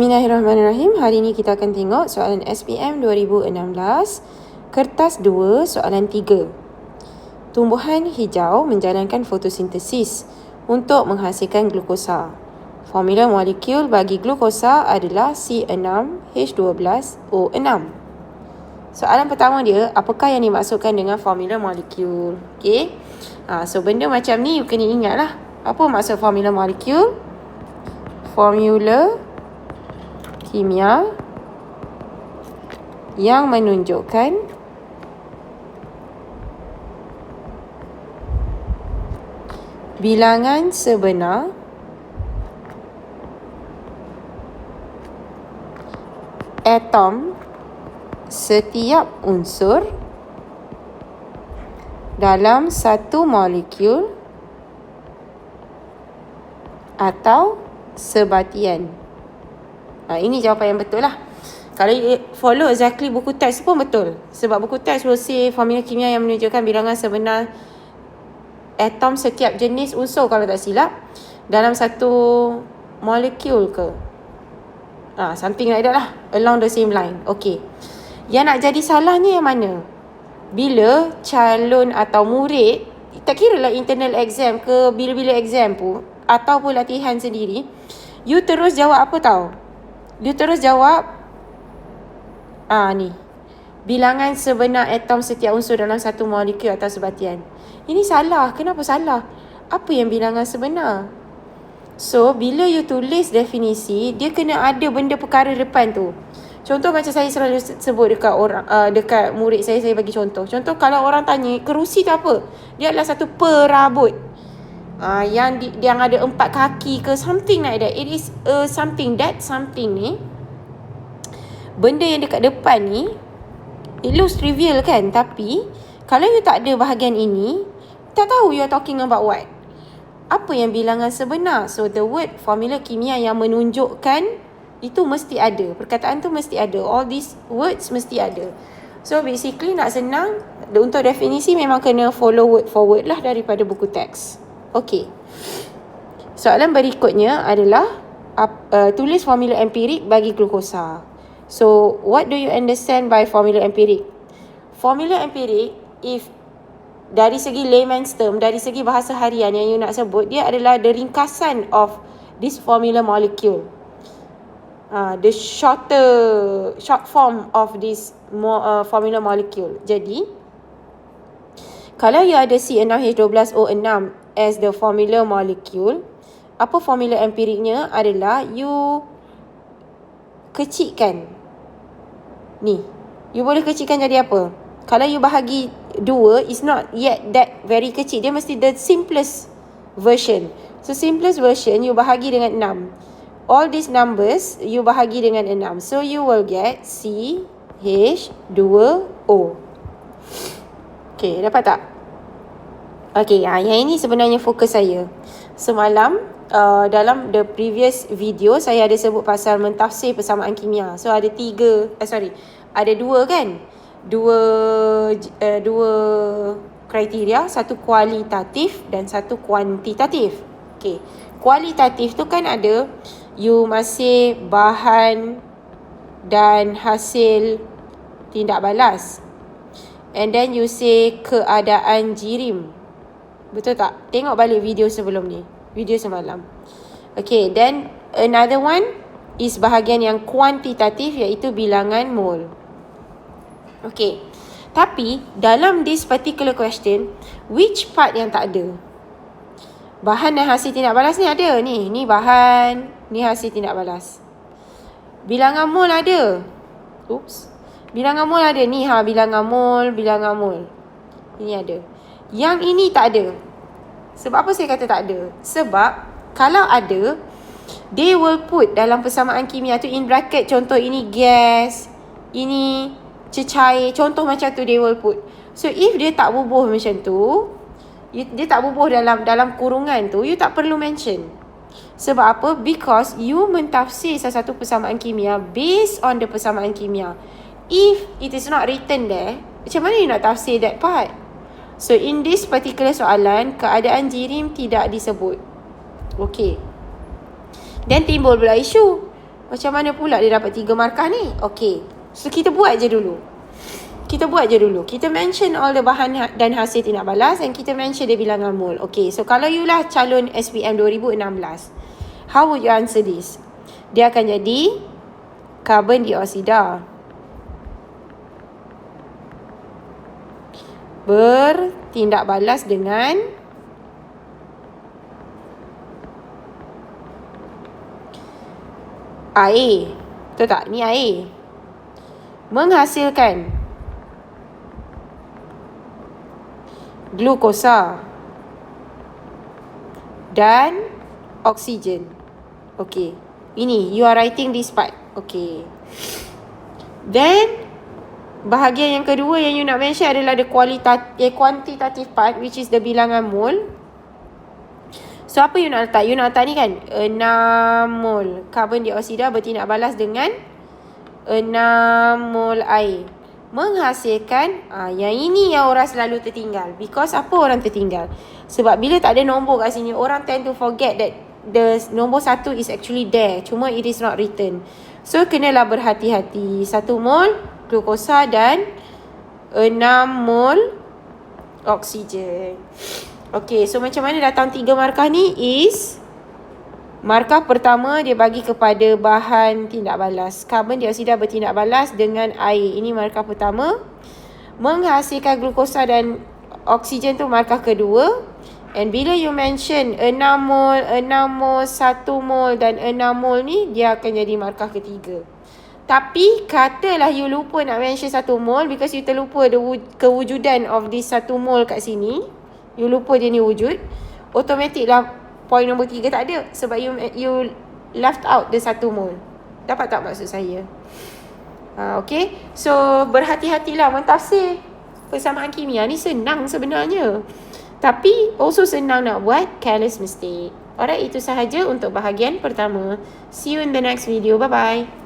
Bismillahirrahmanirrahim. Hari ini kita akan tengok soalan SPM 2016, kertas 2, soalan 3. Tumbuhan hijau menjalankan fotosintesis untuk menghasilkan glukosa. Formula molekul bagi glukosa adalah C6H12O6. Soalan pertama dia, apakah yang dimaksudkan dengan formula molekul? Okey. So benda macam ni you kena ingatlah. Apa maksud formula molekul? Formula kimia yang menunjukkan bilangan sebenar atom setiap unsur dalam satu molekul atau sebatian. Ini jawapan yang betul lah. Kalau follow exactly buku teks pun betul. Sebab buku teks will say formula kimia yang menunjukkan bilangan sebenar atom setiap jenis unsur, kalau tak silap, dalam satu molekul ke. Something like that lah. Along the same line. Okay. Yang nak jadi salahnya yang mana? Bila calon atau murid, tak kira lah internal exam ke bila-bila exam pun, ataupun latihan sendiri, you terus jawab apa tau? You terus jawab ni, bilangan sebenar atom setiap unsur dalam satu molekul atau sebatian. Ini salah. Kenapa salah? Apa yang bilangan sebenar? So, bila you tulis definisi, dia kena ada benda perkara depan tu. Contoh macam saya selalu sebut dekat orang, dekat murid saya bagi contoh. Contoh kalau orang tanya, kerusi tu apa? Dia adalah satu perabot. Yang ada 4 kaki ke, something like that. It is something ni, benda yang dekat depan ni, it looks trivial kan, tapi kalau you tak ada bahagian ini, tak tahu you are talking about what. Apa yang bilangan sebenar? So the word formula kimia yang menunjukkan itu mesti ada. Perkataan tu mesti ada. All these words mesti ada. So basically nak senang, untuk definisi memang kena follow word for word lah daripada buku teks. Okey. Soalan berikutnya adalah tulis formula empirik bagi glukosa. So, what do you understand by formula empirik? Formula empirik, if dari segi layman's term, dari segi bahasa harian yang you nak sebut, dia adalah the ringkasan of this formula molecule. The short form of this formula molecule. Jadi, kalau you ada C6H12O6 as the formula molecule, apa formula empiriknya adalah you kecilkan. Ni, you boleh kecilkan jadi apa? Kalau you bahagi 2, is not yet that very kecil. Dia mesti the simplest version. So simplest version you bahagi dengan 6. All these numbers you bahagi dengan 6. So you will get CH2O. Okay, dapat tak? Okay, yang ini sebenarnya fokus saya. Semalam dalam the previous video saya ada sebut pasal mentafsir persamaan kimia. So ada 2 kan? Dua kriteria, satu kualitatif dan satu kuantitatif. Okay, kualitatif tu kan ada you masih bahan dan hasil tindak balas. And then you say keadaan jirim. Betul tak? Tengok balik video sebelum ni. Video semalam. Okay, then another one is bahagian yang kuantitatif, iaitu bilangan mol. Okay. Tapi dalam this particular question, which part yang tak ada? Bahan dan hasil tindak balas ni ada. Ni bahan, ni hasil tindak balas. Bilangan mol ada. Bilangan mol ada. Ni bilangan mol. Ini ada. Yang ini tak ada. Sebab apa saya kata tak ada? Sebab kalau ada, they will put dalam persamaan kimia tu in bracket, contoh ini gas, ini cecair, contoh macam tu they will put. So if dia tak bubuh macam tu, dia tak bubuh dalam kurungan tu, you tak perlu mention. Sebab apa? Because you mentafsir salah satu persamaan kimia based on the persamaan kimia. If it is not written there, macam mana you nak tafsir that part? So in this particular soalan, keadaan jirim tidak disebut. Okey. Dan timbul pula isu. Macam mana pula dia dapat 3 markah ni? Okay. So, kita buat je dulu. Kita mention all the bahan dan hasil tindak balas dan kita mention dia bilangan mol. Okay, so kalau you lah calon SPM 2016, how would you answer this? Dia akan jadi karbon dioksida bertindak balas dengan air. Betul tak? Ni air. Menghasilkan glukosa dan oksigen. Okay. Ini, you are writing this part. Okay. Then, bahagian yang kedua yang you nak mention adalah the quantitative part, which is the bilangan mol. So, apa you nak letak? You nak letak ni kan? 6 mol karbon dioksida bertindak balas dengan 6 mol air. Menghasilkan, yang ini yang orang selalu tertinggal. Because apa orang tertinggal? Sebab bila tak ada nombor kat sini, orang tend to forget that the nombor 1 is actually there. Cuma it is not written. So, kenalah berhati-hati. 1 mol glukosa dan 6 mol oksigen. Okay, so macam mana datang 3 markah ni is... Markah pertama dia bagi kepada bahan tindak balas. Karbon dioksida bertindak balas dengan air. Ini markah pertama. Menghasilkan glukosa dan oksigen tu markah kedua. And bila you mention 6 mol, 1 mol dan 6 mol ni, dia akan jadi markah ketiga. Tapi katalah you lupa nak mention 1 mol because you terlupa kewujudan of this 1 mol kat sini. You lupa dia ni wujud. Automatic lah point nombor 3 tak ada. Sebab you left out the 1 mol. Dapat tak maksud saya? Okay. So, berhati-hatilah mentafsir persamaan kimia ni senang sebenarnya. Tapi, also senang nak buat careless mistake. Alright, itu sahaja untuk bahagian pertama. See you in the next video. Bye-bye.